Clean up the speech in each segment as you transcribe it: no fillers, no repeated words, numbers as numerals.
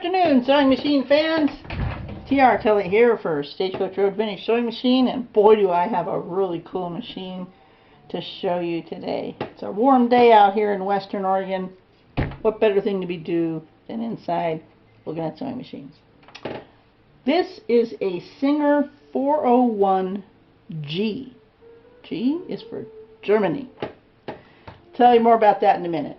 afternoon, sewing machine fans. TR Kelly here for Stagecoach Road Vintage Sewing Machine, and boy do I have a really cool machine to show you today. It's a warm day out here in Western Oregon. What better thing to be do than inside looking at sewing machines? This is a Singer 401G. G is for Germany. I'll tell you more about that in a minute.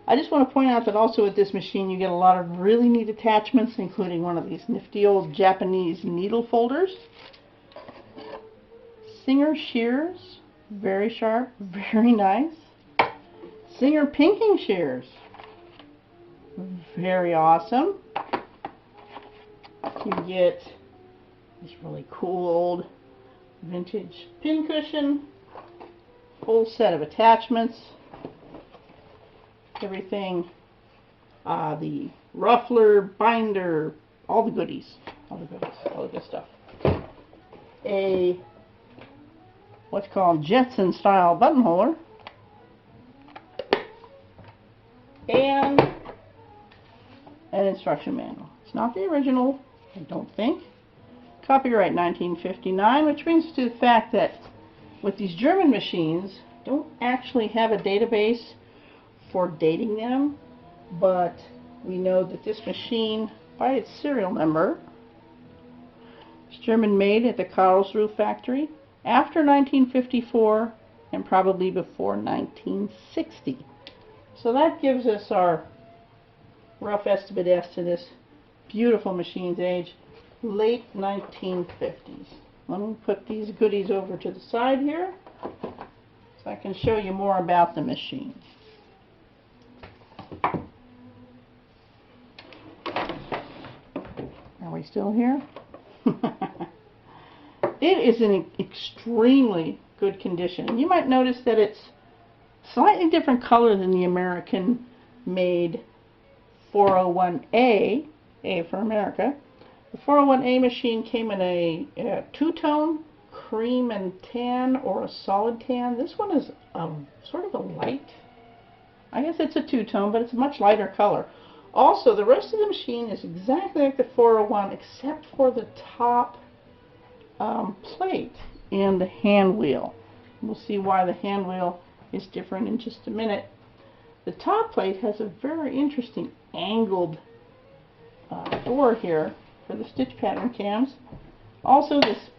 I just want to point out that also with this machine you get a lot of really neat attachments, including one of these nifty old Japanese needle folders. Singer shears, very sharp, very nice. Singer pinking shears, very awesome. You get this really cool old vintage pin cushion, full set of attachments, everything, the ruffler, binder, all the goodies, all the good stuff. A what's called Jetson style buttonholer, and an instruction manual. It's not the original, I don't think. Copyright 1959, which brings us to the fact that with these German machines, don't actually have a database for dating them, but we know that this machine, by its serial number, is German made at the Karlsruhe factory after 1954 and probably before 1960. So that gives us our rough estimate as to this beautiful machine's age, late 1950s. Let me put these goodies over to the side here so I can show you more about the machine. Are we still here? It is in extremely good condition. You might notice that it's slightly different color than the American made 401A, A for America. The 401A machine came in a two-tone, cream and tan, or a solid tan. This one is sort of a light, I guess it's a two-tone, but it's a much lighter color. Also, the rest of the machine is exactly like the 401 except for the top plate and the hand wheel. We'll see why the hand wheel is different in just a minute. The top plate has a very interesting angled door here for the stitch pattern cams. Also this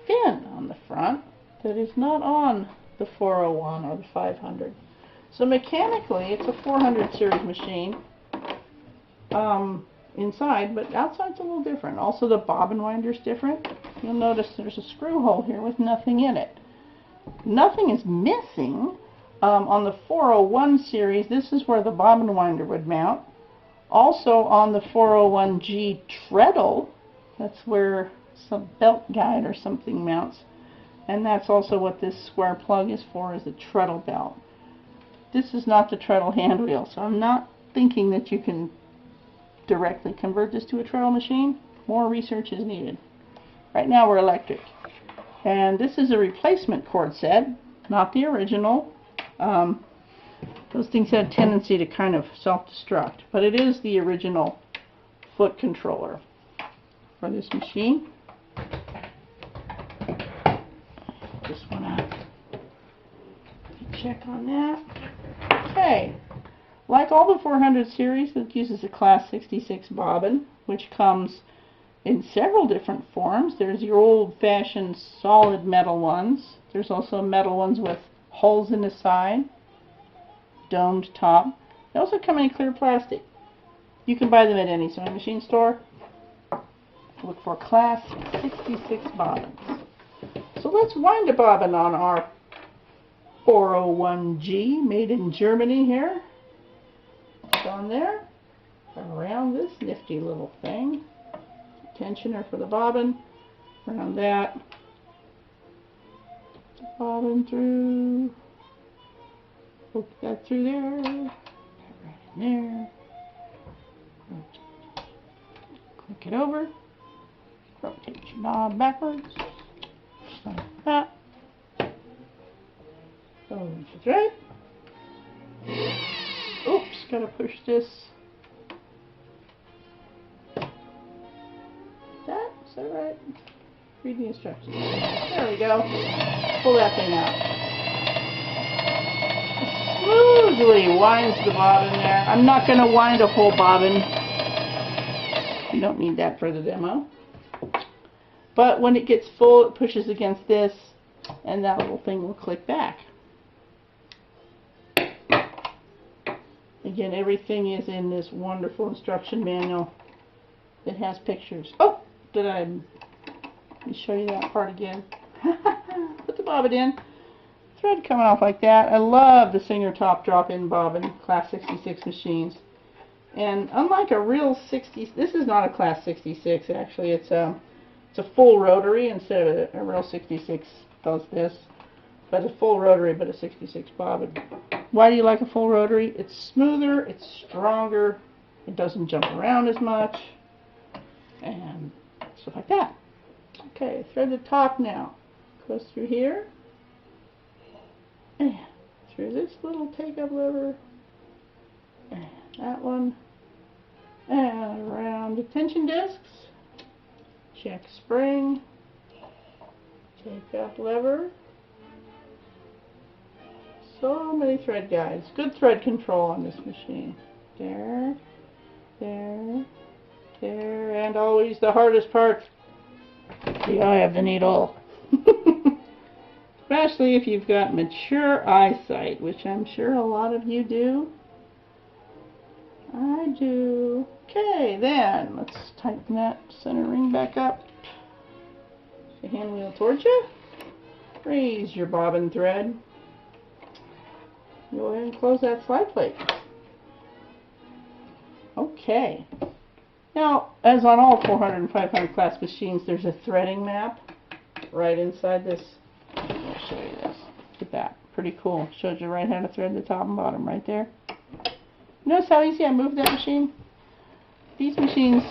fin on the front that is not on the 401 or the 500. So mechanically it's a 400 series machine inside, but outside's a little different. Also the bobbin winder's different. You'll notice there's a screw hole here with nothing in it. Nothing is missing. On the 401 series, this is where the bobbin winder would mount. Also on the 401G treadle, that's where some belt guide or something mounts. And that's also what this square plug is for, is a treadle belt. This is not the treadle hand wheel, so I'm not thinking that you can directly convert this to a treadle machine. More research is needed. Right now we're electric. And this is a replacement cord set, not the original. Those things have a tendency to kind of self-destruct, but it is the original foot controller for this machine. This one out. Check on that. Okay. Like all the 400 series, it uses a Class 66 bobbin, which comes in several different forms. There's your old-fashioned solid metal ones. There's also metal ones with holes in the side, domed top. They also come in clear plastic. You can buy them at any sewing machine store. Look for Class 66 bobbins. So let's wind a bobbin on our 401G, made in Germany here. It's on there, around this nifty little thing. Tensioner for the bobbin, around that. Bobbin through, hook that through there, right in there. Click it over, rotate your knob backwards, just like that. Goes right. Oops, gotta push this that right? Read the instructions. There we go. Pull that thing out. Smoothly winds the bobbin there. I'm not going to wind a whole bobbin. You don't need that for the demo. But when it gets full, it pushes against this, and that little thing will click back. Again, everything is in this wonderful instruction manual. It has pictures. Oh, let me show you that part again. Put the bobbin in. Thread coming off like that. I love the Singer top drop-in bobbin, Class 66 machines. And unlike a real 60, this is not a Class 66 actually. It's a full rotary instead of a real 66 does this. But a full rotary, but a 66 bobbin. Why do you like a full rotary? It's smoother, it's stronger, it doesn't jump around as much, and stuff like that. Okay, thread the top now. Goes through here, and through this little take-up lever, and that one, and around the tension discs. Check spring, take-up lever. So many thread guides. Good thread control on this machine. There, there, there, and always the hardest part, the eye of the needle. Especially if you've got mature eyesight, which I'm sure a lot of you do. I do. Okay, then let's tighten that center ring back up. The hand wheel towards you. Raise your bobbin thread. Go ahead and close that slide plate. Okay. Now, as on all 400 and 500 class machines, there's a threading map right inside this. I'll show you this. Look at that. Pretty cool. Shows you right how to thread the top and bottom right there. Notice how easy I moved that machine? These machines,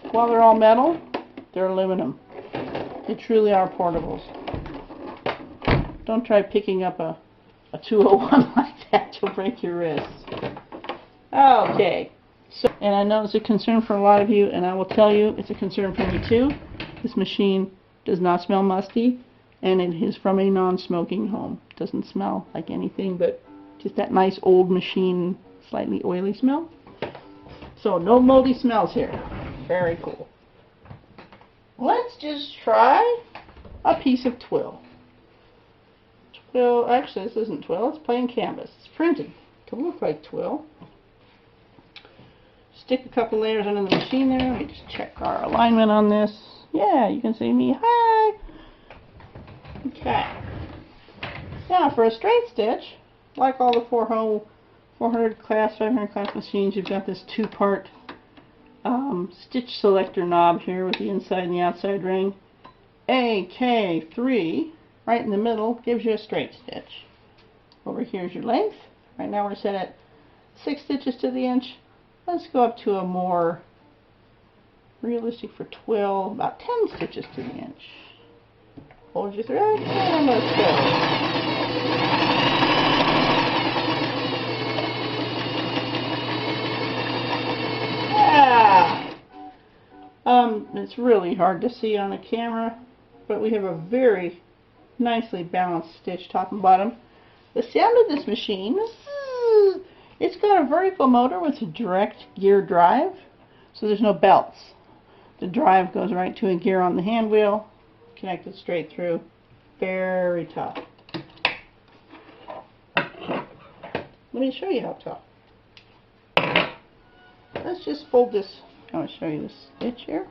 while they're all metal, they're aluminum. They truly are portables. Don't try picking up a 201 like that, you'll break your wrist. Okay, so, and I know it's a concern for a lot of you, and I will tell you it's a concern for me too. This machine does not smell musty, and it is from a non-smoking home. It doesn't smell like anything but just that nice old machine, slightly oily smell. So no moldy smells here. Very cool. Let's just try a piece of twill. Twill, actually this isn't twill, it's plain canvas. It's printed. It can look like twill. Stick a couple layers under the machine there. Let me just check our alignment on this. Yeah, you can see me. Hi! Okay. Now for a straight stitch, like all the 400 class, 500 class machines, you've got this two-part stitch selector knob here with the inside and the outside ring. AK3 right in the middle gives you a straight stitch. Over here is your length. Right now we're set at 6 stitches to the inch. Let's go up to a more realistic for twill, about 10 stitches to the inch. Hold your thread and let's go. It's really hard to see on the camera, but we have a very nicely balanced stitch top and bottom. The sound of this machine, it's got a vertical motor with a direct gear drive, so there's no belts. The drive goes right to a gear on the hand wheel, connected straight through. Very tough. Let me show you how tough. Let's just fold this. I want to show you this stitch here.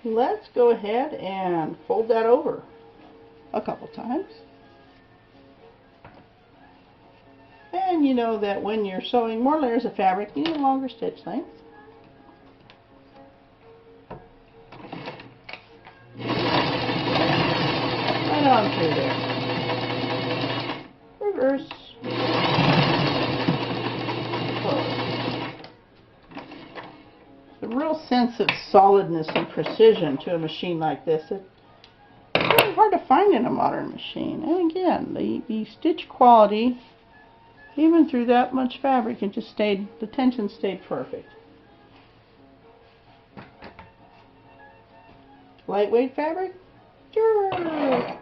Let's go ahead and fold that over a couple times. And you know that when you're sewing more layers of fabric, you need a longer stitch length. Right on through there. Reverse. A real sense of solidness and precision to a machine like this. It's really hard to find in a modern machine. And again, the stitch quality Even through that much fabric, it just stayed, the tension stayed perfect. Lightweight fabric? Sure.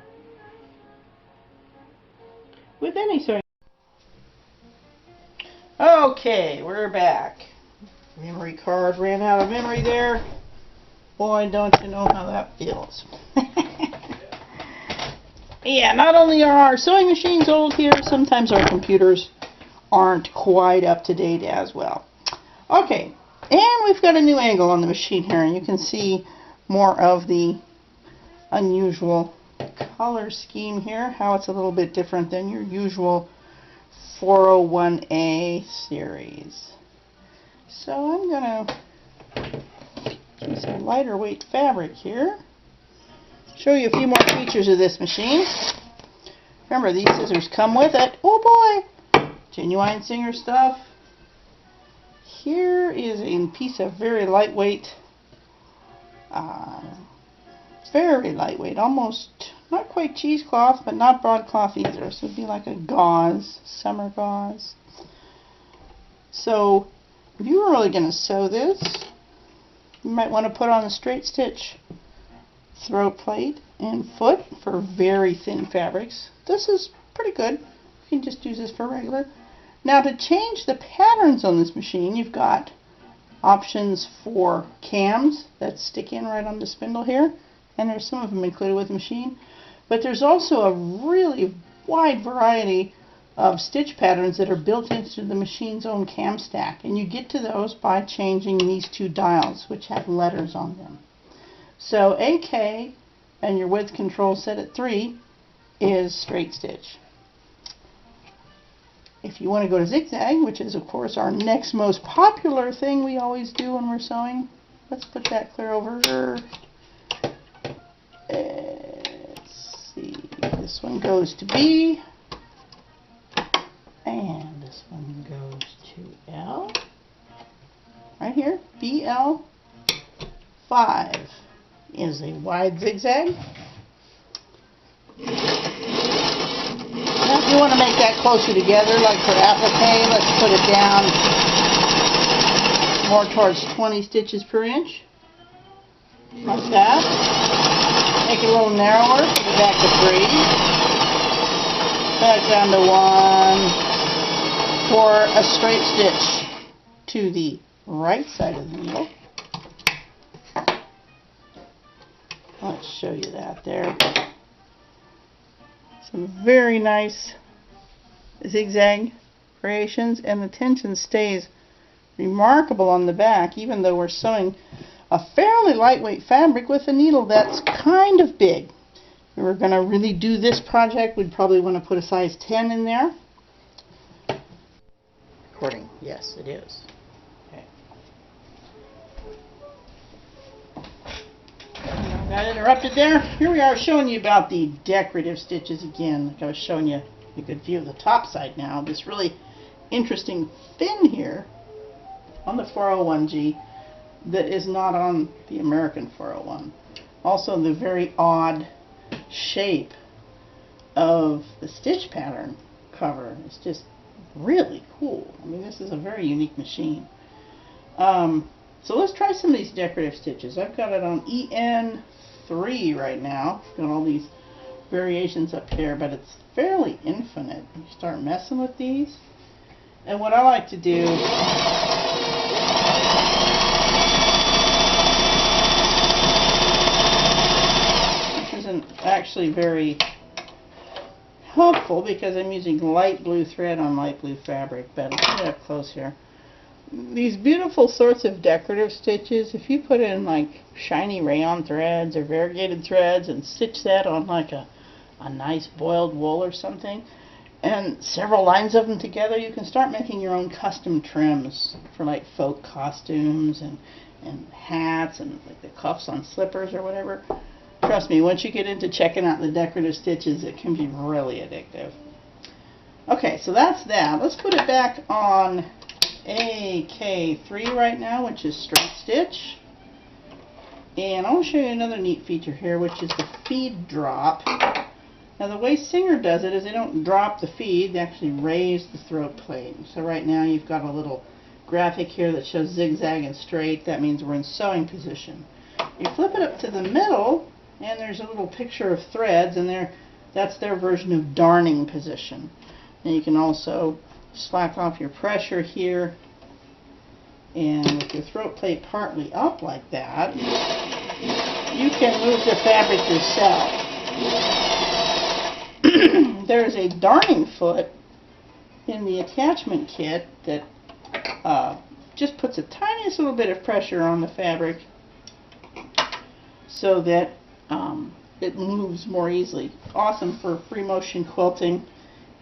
With any sewing. Okay, we're back. Memory card ran out of memory there. Boy, don't you know how that feels. Yeah, not only are our sewing machines old here, sometimes our computers aren't quite up to date as well. Okay, and we've got a new angle on the machine here, and you can see more of the unusual color scheme here, how it's a little bit different than your usual 401A series. So I'm going to use a lighter weight fabric here. Show you a few more features of this machine. Remember, these scissors come with it. Oh boy! Genuine Singer stuff. Here is a piece of very lightweight, almost not quite cheesecloth, but not broadcloth either. So it'd be like a gauze, summer gauze. So if you were really going to sew this, you might want to put on a straight stitch throat plate and foot for very thin fabrics. This is pretty good. You can just use this for regular. Now to change the patterns on this machine, you've got options for cams that stick in right on the spindle here, and there's some of them included with the machine. But there's also a really wide variety of stitch patterns that are built into the machine's own cam stack, and you get to those by changing these two dials, which have letters on them. So AK and your width control set at 3 is straight stitch. If you want to go to zigzag, which is of course our next most popular thing we always do when we're sewing, let's put that clear over. Let's see, this one goes to B, and this one goes to L. Right here, BL5 is a wide zigzag. Now if you want to make that closer together, like for applique, let's put it down more towards 20 stitches per inch. Like that. Make it a little narrower, put it back to 3. Back down to 1 for a straight stitch to the right side of the needle. Let's show you that there. Some very nice zigzag creations, and the tension stays remarkable on the back, even though we're sewing a fairly lightweight fabric with a needle that's kind of big. If we were going to really do this project, we'd probably want to put a size 10 in there. Recording, yes, it is. Got interrupted there. Here we are showing you about the decorative stitches again. Like I was showing you a good view of the top side now. This really interesting fin here on the 401G that is not on the American 401. Also the very odd shape of the stitch pattern cover. It's just really cool. I mean, this is a very unique machine. So let's try some of these decorative stitches. I've got it on EN3 right now. Got all these variations up here, but it's fairly infinite. You start messing with these, and what I like to do this isn't actually very helpful because I'm using light blue thread on light blue fabric, but let's get up close here. These beautiful sorts of decorative stitches, if you put in like shiny rayon threads or variegated threads and stitch that on like a nice boiled wool or something, and several lines of them together, you can start making your own custom trims for like folk costumes and hats and like the cuffs on slippers or whatever. Trust me, once you get into checking out the decorative stitches, it can be really addictive. Okay, so that's that. Let's put it back on AK3 right now, which is straight stitch. And I want to show you another neat feature here, which is the feed drop Now the way Singer does it is they don't drop the feed, they actually raise the throat plate. So right now you've got a little graphic here that shows zigzag and straight. That means we're in sewing position. You flip it up to the middle and there's a little picture of threads, and that's their version of darning position. And you can also slack off your pressure here, and with your throat plate partly up like that, you can move the fabric yourself. There's a darning foot in the attachment kit that just puts a tiniest little bit of pressure on the fabric so that it moves more easily. Awesome for free motion quilting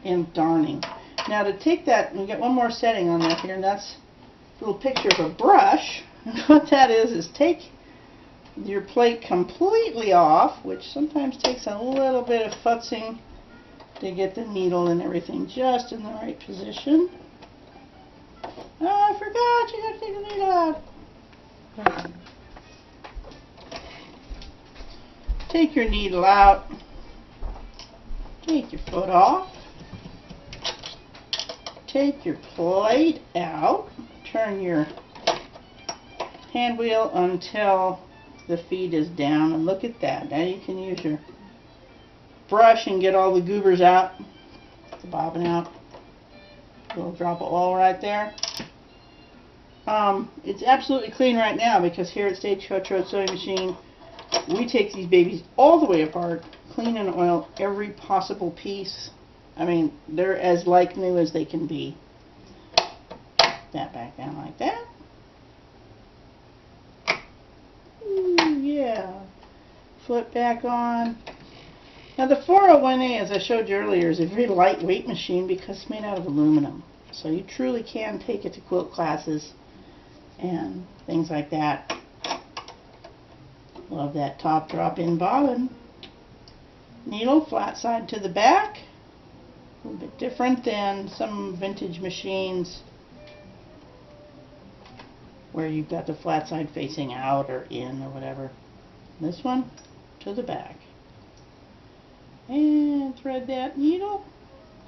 and darning. Now to take that, we get one more setting on there here, and that's a little picture of a brush. What that is take your plate completely off, which sometimes takes a little bit of futzing to get the needle and everything just in the right position. Oh, I forgot, you got to take the needle out. Take your needle out, take your foot off, take your plate out, turn your hand wheel until the feed is down, and look at that. Now you can use your brush and get all the goobers out, the bobbin out. A little drop of oil right there. It's absolutely clean right now because here at Stagecoach Road Sewing Machine, we take these babies all the way apart, clean and oil every possible piece. I mean, they're as like new as they can be. That back down like that. Ooh, yeah. Flip back on. Now the 401A, as I showed you earlier, is a very lightweight machine because it's made out of aluminum. So you truly can take it to quilt classes and things like that. Love that top drop-in bobbin. Needle flat side to the back. A little bit different than some vintage machines where you've got the flat side facing out or in or whatever. This one to the back. And thread that needle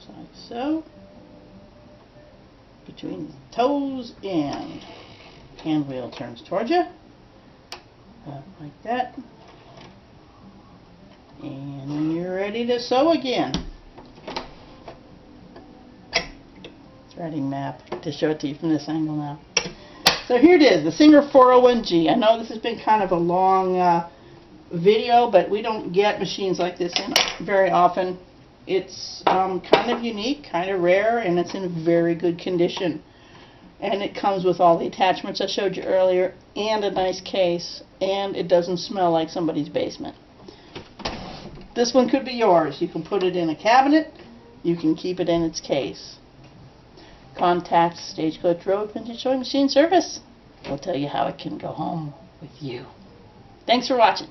like so between the toes, and hand wheel turns towards you. Like that. And when you're ready to sew again, threading map to show it to you from this angle now. So here it is, the Singer 401G. I know this has been kind of a long video, but we don't get machines like this in very often. It's kind of unique, kind of rare, and it's in very good condition. And it comes with all the attachments I showed you earlier, and a nice case, and it doesn't smell like somebody's basement. This one could be yours. You can put it in a cabinet, you can keep it in its case. Contact Stagecoach Road Vintage Sewing Machine Service. We'll tell you how it can go home with you. Thanks for watching.